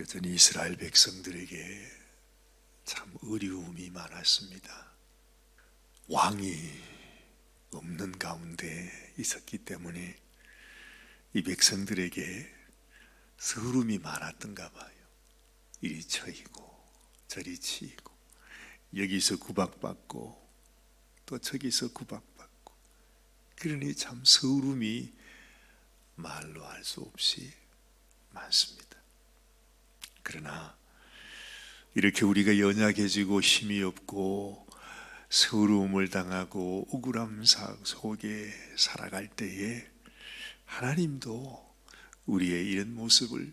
여전히 이스라엘 백성들에게 참 어려움이 많았습니다. 왕이 없는 가운데 있었기 때문에 이 백성들에게 서름이 많았던가 봐요. 이리 쳐이고 저리 치이고 여기서 구박받고 또 저기서 구박받고, 그러니 참 서름이 말로 할 수 없이 많습니다. 그러나 이렇게 우리가 연약해지고 힘이 없고 서러움을 당하고 억울함 속에 살아갈 때에 하나님도 우리의 이런 모습을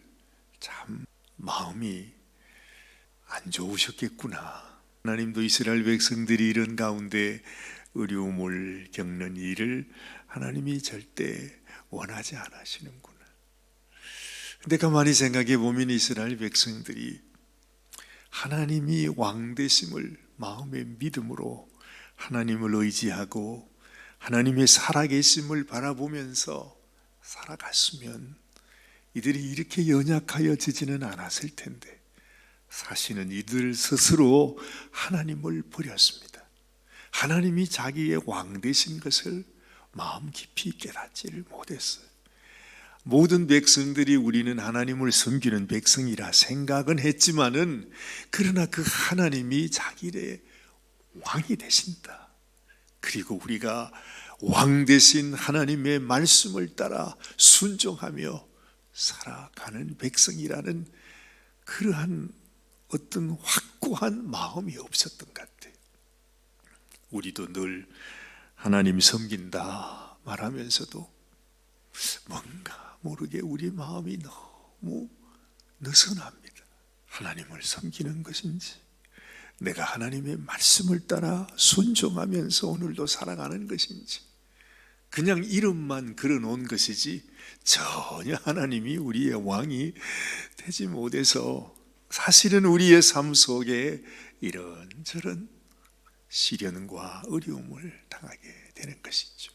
참 마음이 안 좋으셨겠구나. 하나님도 이스라엘 백성들이 이런 가운데 어려움을 겪는 일을 하나님이 절대 원하지 않으시는구나. 근데 가만히 생각해 보면 이스라엘 백성들이 하나님이 왕 되심을 마음의 믿음으로 하나님을 의지하고 하나님의 살아계심을 바라보면서 살아갔으면 이들이 이렇게 연약하여지지는 않았을 텐데, 사실은 이들 스스로 하나님을 버렸습니다. 하나님이 자기의 왕 되신 것을 마음 깊이 깨닫지를 못했어요. 모든 백성들이 우리는 하나님을 섬기는 백성이라 생각은 했지만은, 그러나 그 하나님이 자기의 왕이 되신다, 그리고 우리가 왕 되신 하나님의 말씀을 따라 순종하며 살아가는 백성이라는 그러한 어떤 확고한 마음이 없었던 것 같아요. 우리도 늘 하나님 섬긴다 말하면서도 뭔가 모르게 우리 마음이 너무 느슨합니다. 하나님을 섬기는 것인지, 내가 하나님의 말씀을 따라 순종하면서 오늘도 살아가는 것인지, 그냥 이름만 걸어놓은 것이지 전혀 하나님이 우리의 왕이 되지 못해서 사실은 우리의 삶 속에 이런저런 시련과 어려움을 당하게 되는 것이죠.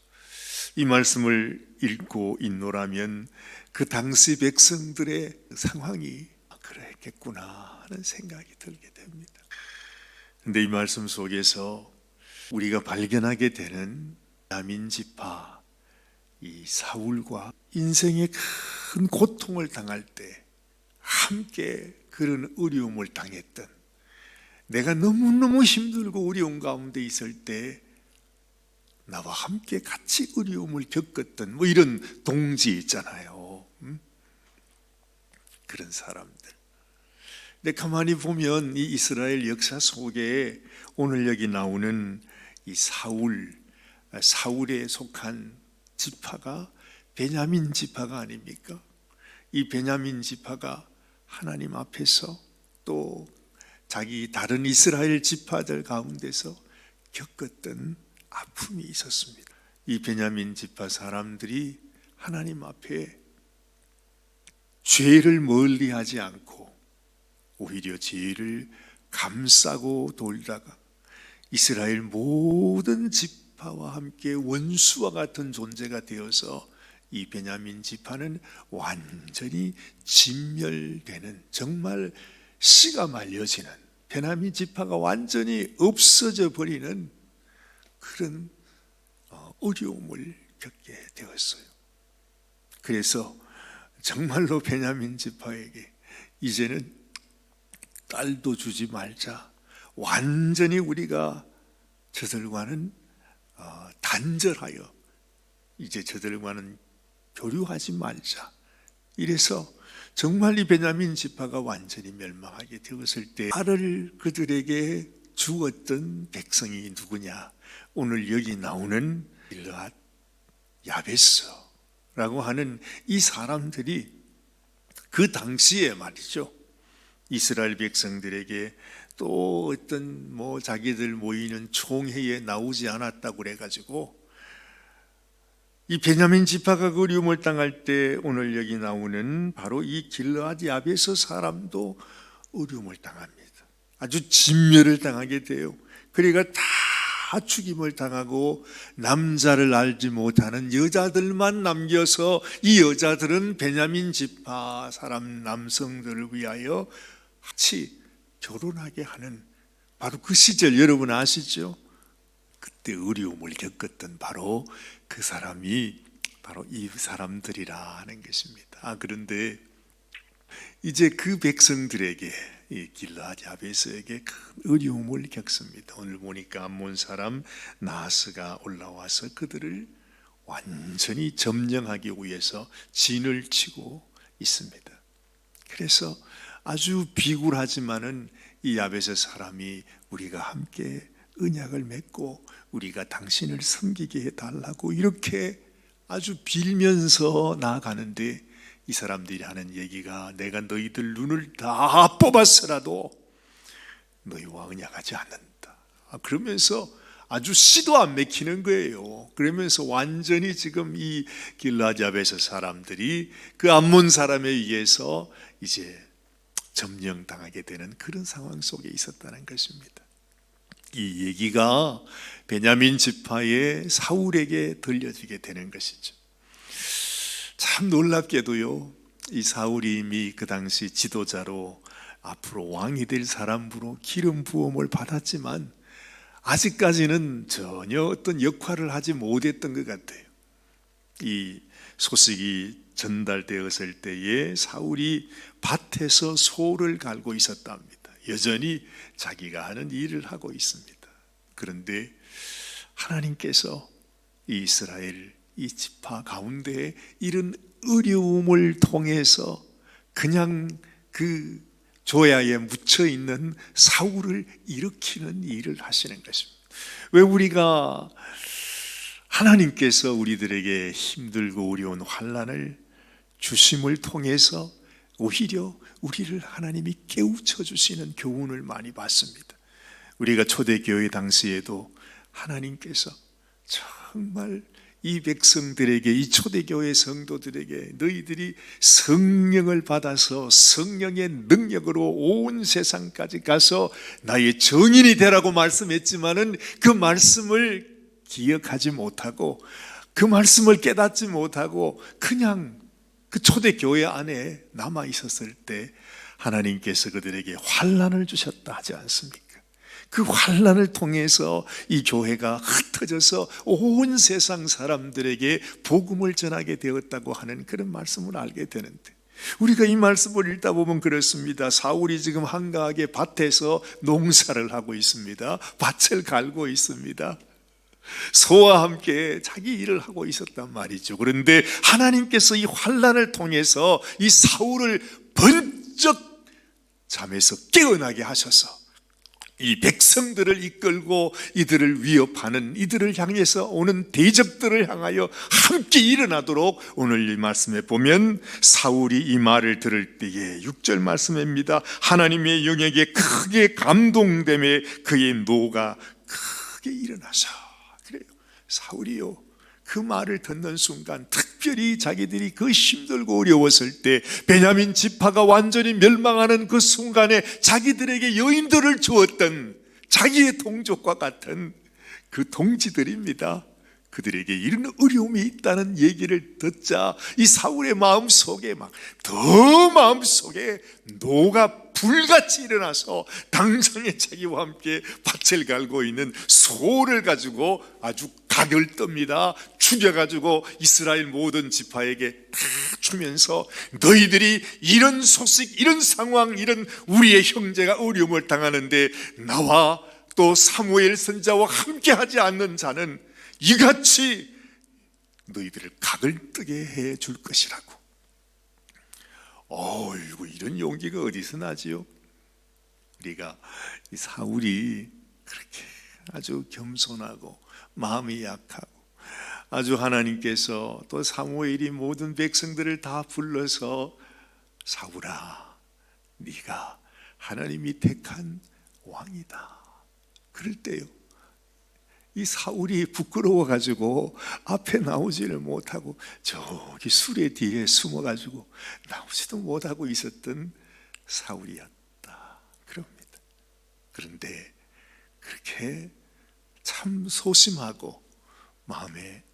이 말씀을 읽고 있노라면 그 당시 백성들의 상황이 그랬겠구나 하는 생각이 들게 됩니다. 그런데 이 말씀 속에서 우리가 발견하게 되는 베냐민 지파, 이 사울과 인생의 큰 고통을 당할 때 함께 그런 어려움을 당했던, 내가 너무너무 힘들고 어려운 가운데 있을 때 나와 함께 같이 어려움을 겪었던 이런 동지 있잖아요. 그런 사람들. 근데 가만히 보면 이 이스라엘 역사 속에 오늘 여기 나오는 이 사울에 속한 지파가 베냐민 지파가 아닙니까? 이 베냐민 지파가 하나님 앞에서 또 자기 다른 이스라엘 지파들 가운데서 겪었던 아픔이 있었습니다. 이 베냐민 지파 사람들이 하나님 앞에 죄를 멀리하지 않고 오히려 죄를 감싸고 돌다가 이스라엘 모든 지파와 함께 원수와 같은 존재가 되어서 이 베냐민 지파는 완전히 진멸되는, 정말 씨가 말려지는, 베냐민 지파가 완전히 없어져 버리는 그런 어려움을 겪게 되었어요. 그래서 정말로 베냐민 지파에게 이제는 딸도 주지 말자, 완전히 우리가 저들과는 단절하여 이제 저들과는 교류하지 말자, 이래서 정말 이 베냐민 지파가 완전히 멸망하게 되었을 때 딸을 그들에게 주었던 백성이 누구냐? 오늘 여기 나오는 길르앗 야베스라고 하는 이 사람들이 그 당시에 말이죠, 이스라엘 백성들에게 또 어떤 자기들 모이는 총회에 나오지 않았다고 그래가지고 이 베냐민 지파가 그 어려움을 당할 때 오늘 여기 나오는 바로 이 길르앗 야베스 사람도 어려움을 당합니다. 아주 진멸을 당하게 돼요. 그러니까 다 다 죽임을 당하고 남자를 알지 못하는 여자들만 남겨서 이 여자들은 베냐민 지파 사람 남성들을 위하여 같이 결혼하게 하는 바로 그 시절 여러분 아시죠? 그때 어려움을 겪었던 바로 그 사람이 바로 이 사람들이라 하는 것입니다. 그런데 이제 그 백성들에게 이 길르앗 야베스에게 큰 어려움을 겪습니다. 오늘 보니까 암몬 사람 나하스가 올라와서 그들을 완전히 점령하기 위해서 진을 치고 있습니다. 그래서 아주 비굴하지만은 이 야베스 사람이 우리가 함께 언약을 맺고 우리가 당신을 섬기게 해달라고 이렇게 아주 빌면서 나아가는데 이 사람들이 하는 얘기가 내가 너희들 눈을 다 뽑았으라도 너희와 언약하지 않는다. 그러면서 아주 씨도 안 맥히는 거예요. 그러면서 완전히 지금 이 길르앗 야베스 사람들이 그 암몬 사람에 의해서 이제 점령당하게 되는 그런 상황 속에 있었다는 것입니다. 이 얘기가 베냐민 지파의 사울에게 들려지게 되는 것이죠. 참 놀랍게도요, 이 사울이 이미 그 당시 지도자로 앞으로 왕이 될 사람으로 기름 부음을 받았지만 아직까지는 전혀 어떤 역할을 하지 못했던 것 같아요. 이 소식이 전달되었을 때에 사울이 밭에서 소를 갈고 있었답니다. 여전히 자기가 하는 일을 하고 있습니다. 그런데 하나님께서 이 이스라엘 이 지파 가운데 이런 어려움을 통해서 그냥 그 조야에 묻혀 있는 사울을 일으키는 일을 하시는 것입니다. 왜 우리가 하나님께서 우리들에게 힘들고 어려운 환난을 주심을 통해서 오히려 우리를 하나님이 깨우쳐 주시는 교훈을 많이 받습니다. 우리가 초대교회 당시에도 하나님께서 정말 이 백성들에게, 이 초대교회 성도들에게 너희들이 성령을 받아서 성령의 능력으로 온 세상까지 가서 나의 증인이 되라고 말씀했지만은 그 말씀을 기억하지 못하고 그 말씀을 깨닫지 못하고 그냥 그 초대교회 안에 남아 있었을 때 하나님께서 그들에게 환난을 주셨다 하지 않습니까? 그 환난을 통해서 이 교회가 흩어져서 온 세상 사람들에게 복음을 전하게 되었다고 하는 그런 말씀을 알게 되는데, 우리가 이 말씀을 읽다 보면 그렇습니다. 사울이 지금 한가하게 밭에서 농사를 하고 있습니다. 밭을 갈고 있습니다. 소와 함께 자기 일을 하고 있었단 말이죠. 그런데 하나님께서 이 환난을 통해서 이 사울을 번쩍 잠에서 깨어나게 하셔서 이 백성들을 이끌고 이들을 위협하는, 이들을 향해서 오는 대적들을 향하여 함께 일어나도록 오늘 이 말씀에 보면 사울이 이 말을 들을 때에 6절 말씀입니다. 하나님의 영에게 크게 감동됨에 그의 노가 크게 일어나서, 그래요, 사울이요, 그 말을 듣는 순간 특별히 자기들이 그 힘들고 어려웠을 때 베냐민 지파가 완전히 멸망하는 그 순간에 자기들에게 여인들을 주었던 자기의 동족과 같은 그 동지들입니다. 그들에게 이런 어려움이 있다는 얘기를 듣자 이 사울의 마음속에 더 마음속에 노가 불같이 일어나서 당장에 자기와 함께 밭을 갈고 있는 소를 가지고 아주 각을 뜹니다. 죽여가지고 이스라엘 모든 지파에게 다 주면서 너희들이 이런 소식, 이런 상황, 이런 우리의 형제가 어려움을 당하는데 나와 또 사무엘 선자와 함께 하지 않는 자는 이같이 너희들을 각을 뜨게 해 줄 것이라고. 어이구, 이런 용기가 어디서 나지요? 우리가 이 사울이 그렇게 아주 겸손하고 마음이 약하고 아주 하나님께서 또 사무엘이 모든 백성들을 다 불러서 사울아, 네가 하나님이 택한 왕이다. 그럴 때요, 이 사울이 부끄러워가지고 앞에 나오지를 못하고 저기 수레 뒤에 숨어가지고 나오지도 못하고 있었던 사울이었다 그럽니다. 그런데 그렇게 참 소심하고 마음에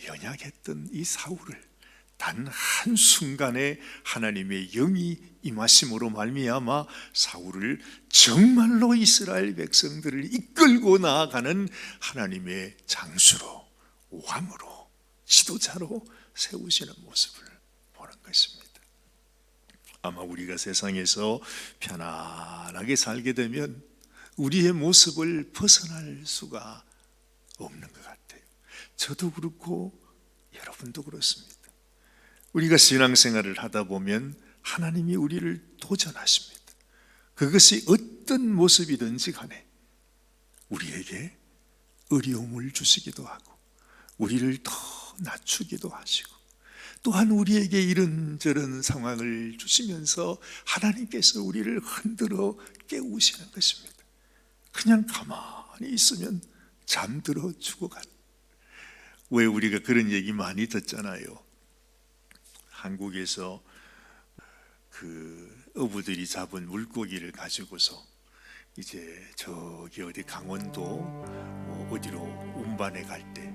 연약했던 이 사울을 단 한순간에 하나님의 영이 임하심으로 말미암아 사울을 정말로 이스라엘 백성들을 이끌고 나아가는 하나님의 장수로, 왕으로, 지도자로 세우시는 모습을 보는 것입니다. 아마 우리가 세상에서 편안하게 살게 되면 우리의 모습을 벗어날 수가 없는 것 같아요. 저도 그렇고 여러분도 그렇습니다. 우리가 신앙생활을 하다 보면 하나님이 우리를 도전하십니다. 그것이 어떤 모습이든지 간에 우리에게 어려움을 주시기도 하고 우리를 더 낮추기도 하시고 또한 우리에게 이런저런 상황을 주시면서 하나님께서 우리를 흔들어 깨우시는 것입니다. 그냥 가만히 있으면 잠들어 죽어간. 왜 우리가 그런 얘기 많이 듣잖아요. 한국에서 그 어부들이 잡은 물고기를 가지고서 이제 저기 어디 강원도 뭐 어디로 운반해 갈 때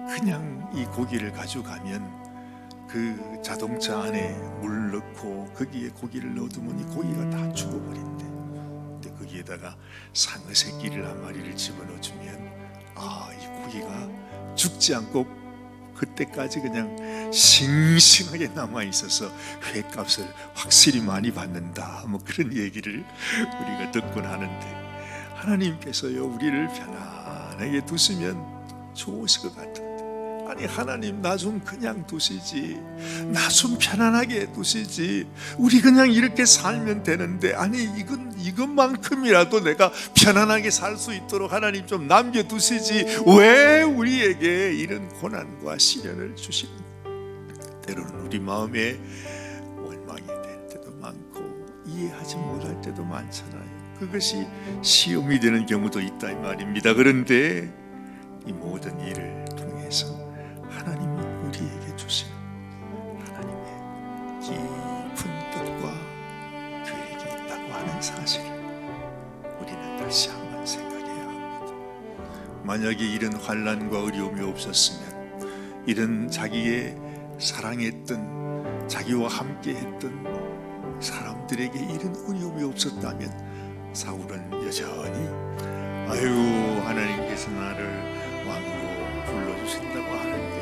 그냥 이 고기를 가져가면 그 자동차 안에 물 넣고 거기에 고기를 넣어두면 이 고기가 다 죽어버린대. 근데 거기에다가 상어 새끼를 한 마리를 집어넣어주면 이 고기가 죽지 않고 그때까지 그냥 싱싱하게 남아있어서 회값을 확실히 많이 받는다, 뭐 그런 얘기를 우리가 듣곤 하는데, 하나님께서요 우리를 편안하게 두시면 좋으실 것 같은데, 아니 하나님 나 좀 그냥 두시지, 나 좀 편안하게 두시지, 우리 그냥 이렇게 살면 되는데, 아니 이것만큼이라도 내가 편안하게 살 수 있도록 하나님 좀 남겨두시지, 왜 우리에게 이런 고난과 시련을 주시는? 때로는 우리 마음에 원망이 될 때도 많고 이해하지 못할 때도 많잖아요. 그것이 시험이 되는 경우도 있다 이 말입니다. 그런데 이 모든 일을 통해서 하나님이 우리에게 주신 하나님의 깊은 뜻과 계획이 있다고 하는 사실을 우리는 다시 한번 생각해야 합니다. 만약에 이런 환난과 어려움이 없었으면, 이런 자기의 사랑했던, 자기와 함께했던 사람들에게 이런 어려움이 없었다면 사울은 여전히 하나님께서 나를 왕으로 불러주신다고 하는데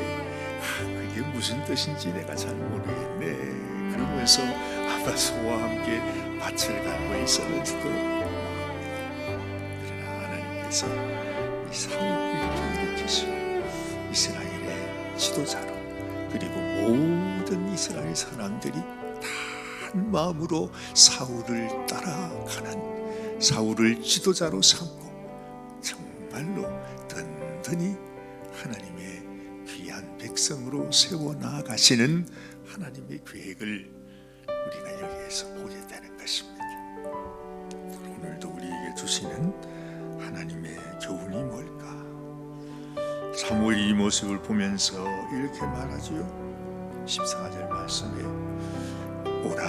그게 무슨 뜻인지 내가 잘 모르겠네, 그러면서 아마 소와 함께 밭을 갈고 있었는지도. 그러나 하나님께서 이 사울을 이렇게 일으키시고 이스라엘의 지도자로, 그리고 모든 이스라엘 사람들이 한 마음으로 사울을 따라가는, 사울을 지도자로 삼고 정말로 든든히 하나님의 귀한 백성으로 세워나가시는 하나님의 계획을 우리가 여기에서 보게 되는 것입니다. 오늘도 우리에게 주시는 하나님의 교훈이 뭘까? 사무엘이 이 모습을 보면서 이렇게 말하죠. 14절 말씀에 오라,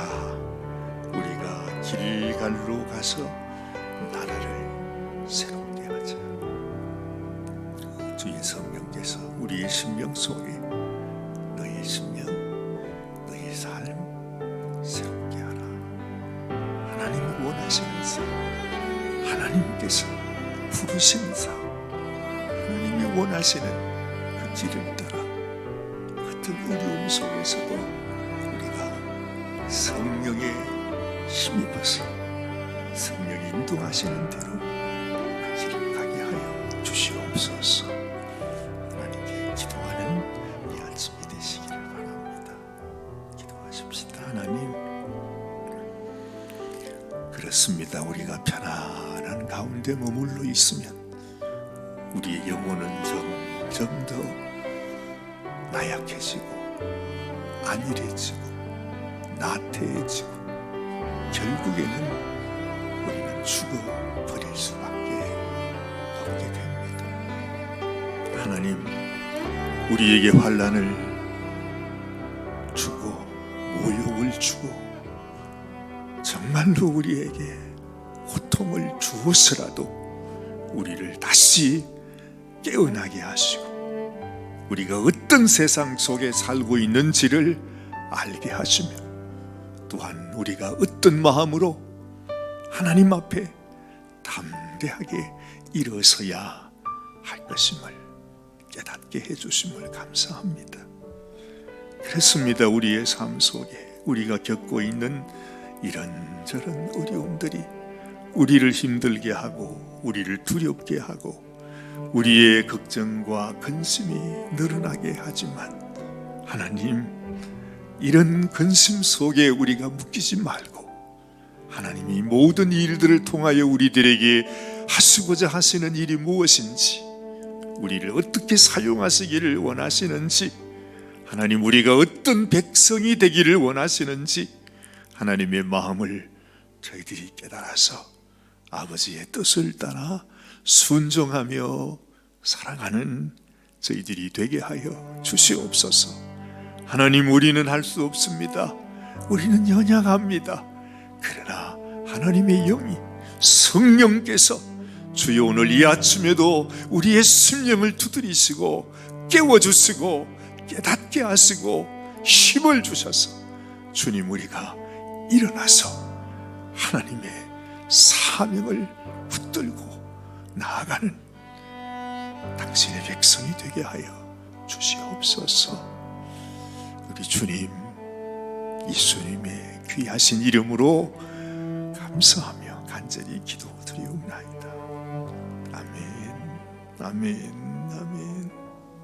우리가 길갈로 가서 나라를 새롭게 하자. 주의 성령께서 우리의 심령 속에 너의 심령, 너의 삶 새롭게 하라. 하나님이 원하시는 삶, 하나님께서 부르신 삶, 하나님이 원하시는 그 길을 따라 어떤 어려움 속에서도 우리가 성령에 힘입어서 성령이 인도하시는 대로 그 길을 가게 하여 주시옵소서. 하나님께 기도하는 이 아침이 되시기를 바랍니다. 기도하십시다. 하나님, 그렇습니다. 우리가 편안한 가운데 머물러 있으면 우리의 영혼은 점점 더 나약해지고 안일해지고 나태해지고 결국에는 우리는 죽어버릴 수밖에 없게 됩니다. 하나님, 우리에게 환난을 주고 모욕을 주고 정말로 우리에게 고통을 주었으라도 우리를 다시 깨어나게 하시고 우리가 어떤 세상 속에 살고 있는지를 알게 하시며 또한 우리가 어떤 마음으로 하나님 앞에 담대하게 일어서야 할 것임을 깨닫게 해주심을 감사합니다. 그렇습니다. 우리의 삶 속에 우리가 겪고 있는 이런저런 어려움들이 우리를 힘들게 하고 우리를 두렵게 하고 우리의 걱정과 근심이 늘어나게 하지만 하나님, 이런 근심 속에 우리가 묶이지 말고 하나님이 모든 일들을 통하여 우리들에게 하시고자 하시는 일이 무엇인지, 우리를 어떻게 사용하시기를 원하시는지, 하나님 우리가 어떤 백성이 되기를 원하시는지 하나님의 마음을 저희들이 깨달아서 아버지의 뜻을 따라 순종하며 살아가는 저희들이 되게 하여 주시옵소서. 하나님, 우리는 할 수 없습니다. 우리는 연약합니다. 그러나 하나님의 영이, 성령께서 주여 오늘 이 아침에도 우리의 심령을 두드리시고 깨워주시고 깨닫게 하시고 힘을 주셔서 주님, 우리가 일어나서 하나님의 사명을 붙들고 나아가는 당신의 백성이 되게 하여 주시옵소서. 우리 주님, 예수님의 귀하신 이름으로 감사하며 간절히 기도드리옵나이다. 아멘, 아멘, 아멘.